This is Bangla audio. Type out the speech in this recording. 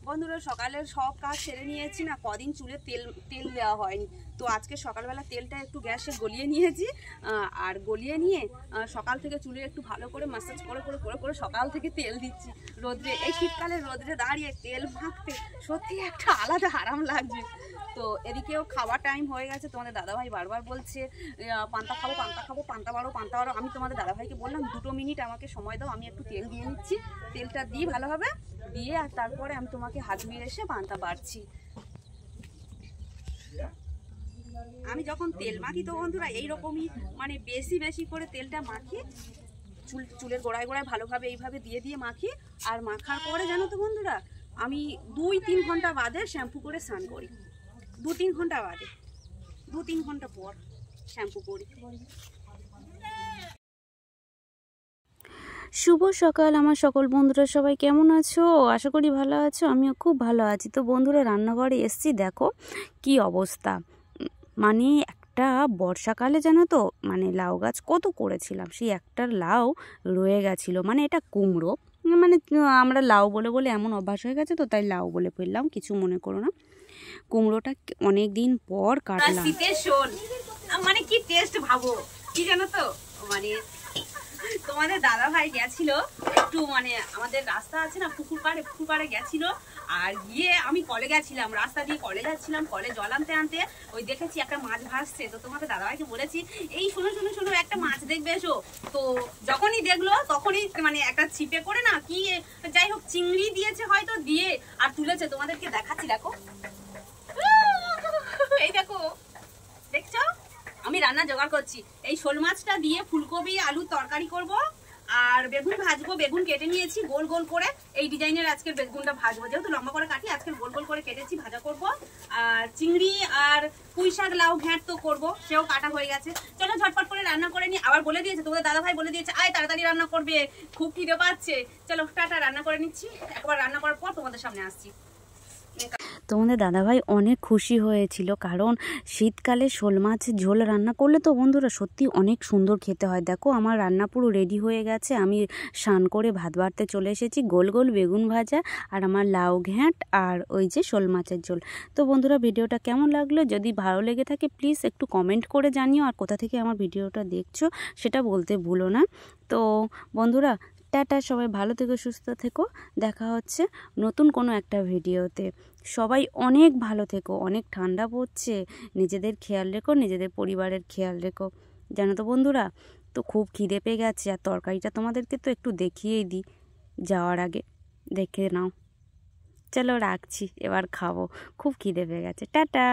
বন্ধুরা সকালের সব কাজ সেরে নিয়েছি না, কদিন চুলে তেল দেওয়া হয়নি। তো আজকে সকালবেলা তেলটা একটু গ্যাসে গলিয়ে নিয়েছি, আর গলিয়ে নিয়ে সকাল থেকে চুলে একটু ভালো করে ম্যাসাজ করে করে করে করে সকাল থেকে তেল দিচ্ছি রোদ্রে। এই শীতকালে রোদ্রে দাঁড়িয়ে তেল মাখতে সত্যি একটা আলাদা আরাম লাগছে। তো এদিকেও খাওয়ার টাইম হয়ে গেছে, তোমাদের দাদাভাই বারবার বলছে পান্তা খাবো পান্তা খাবো, পান্তা বাড়ো পান্তা বাড়ো। আমি তোমাদের দাদাভাইকে বললাম 2 মিনিট আমাকে সময় দাও, আমি একটু তেল দিয়ে নিচ্ছি, তেলটা দিই ভালোভাবে দিয়ে, আর তারপরে আমি তোমাকে হাত ধুয়ে এসে পান্তা বাড়ছি। আমি যখন তেল মাখি তো বন্ধুরা এইরকমই মানে বেশি বেশি করে তেলটা মাখি, চুলের গোড়ায় গোড়ায় ভালোভাবে এইভাবে দিয়ে দিয়ে মাখি। আর মাখার পরে জানো তো বন্ধুরা, আমি 2-3 ঘন্টা বাদে শ্যাম্পু করে স্নান করি। 2-3 ঘন্টা বাদে, 2-3 ঘন্টা পর শ্যাম্পু করি। শুভ সকাল আমার সকল বন্ধুরা, সবাই কেমন আছো? আশা করি ভালো আছো, আমিও খুব ভালো আছি। তো বন্ধুরা রান্নাঘরে এসছি, দেখো কি অবস্থা। মানে একটা বর্ষাকালে জানো তো মানে লাউ গাছ কত করেছিলাম, সেই একটা লাউ রয়ে গেছিলো। মানে এটা কুমড়ো, মানে আমরা লাউ বলে বলে এমন অভ্যাস হয়ে গেছে, তো তাই লাউ বলে ফেললাম, কিছু মনে করো না। কুমড়োটা অনেক দিন পর কাটলাম। মানে কি টেস্ট ভাবো, কি জানো তো, মানে তোমাদের দাদা ভাই গেছিল একটু, মানে আমাদের রাস্তা আছে না পুকুর পাড়ে গেছিল। আর গিয়ে আমি কলে গেছিলাম, রাস্তা দিয়ে কলে যাচ্ছিলাম, কলে জল আনতে আনতে ওই দেখেছি একটা মাছ ভাসছে। তো তোমাদের দাদা ভাইকে বলেছি এই শোনো শোনো শোনো একটা মাছ দেখবে এসো। তো যখনই দেখলো তখনই মানে একটা ছিপে করে না কি যাই হোক চিংড়ি দিয়েছে হয়তো, দিয়ে আর তুলেছে। তোমাদেরকে দেখাচ্ছি, দেখো এই দেখো, দেখছো আমি রান্না জোগাড় করছি। এই শোল মাছটা দিয়ে ফুলকপি আলুর তরকারি করব, আর বেগুন ভাজবো। বেগুন কেটে নিয়েছি গোল গোল করে, এই ডিজাইনের আজকের বেগুনটা ভাজবো, যেহেতু লম্বা করে কাটি আজকের গোল গোল করে কেটেছি, ভাজা করব। আর চিংড়ি আর পুঁই শাক লাউ ঘ্যাঁট তো করবো, সেও কাটা হয়ে গেছে। চলো ঝটপট করে রান্না করে নি। আবার বলে দিয়েছে তোমাদের দাদা ভাই, বলে দিয়েছে আয় তাড়াতাড়ি রান্না করবে, খুব খিদে পাচ্ছে। চলো টাটা, রান্না করে নিচ্ছি। একবার রান্না করার পর তোমাদের সামনে আসছি। তোমাদের দাদাভাই অনেক খুশি হয়েছিল, কারণ শীতকালে শোল মাছের ঝোল রান্না করলে তো বন্ধুরা সত্যি অনেক সুন্দর খেতে হয়। দেখো আমার রান্না পুরো রেডি হয়ে গেছে, আমি স্নান করে ভাত বাড়তে চলে এসেছি। গোল গোল বেগুন ভাজা আর আমার লাউ ঘ্যাঁট আর ওই যে শোল মাছের ঝোল। তো বন্ধুরা ভিডিওটা কেমন লাগলো, যদি ভালো লেগে থাকে প্লিজ একটু কমেন্ট করে জানিও, আর কোথা থেকে আমার ভিডিওটা দেখছো সেটা বলতে ভুলো না। তো বন্ধুরা টাটা, সবাই ভালো থেকো, সুস্থ থেকো, দেখা হচ্ছে নতুন কোনো একটা ভিডিওতে। সবাই অনেক ভালো থেকো, অনেক ঠান্ডা পড়ছে, নিজেদের খেয়াল রেখো, নিজেদের পরিবারের খেয়াল রেখো, জানো তো বন্ধুরা। তো খুব খিদে পেয়ে গেছে, আর তরকারিটা তোমাদেরকে তো একটু দেখিয়েই দিই যাওয়ার আগে, দেখে নাও। চলো রাখছি, এবার খাবো, খুব খিদে পেয়ে গেছে। টাটা।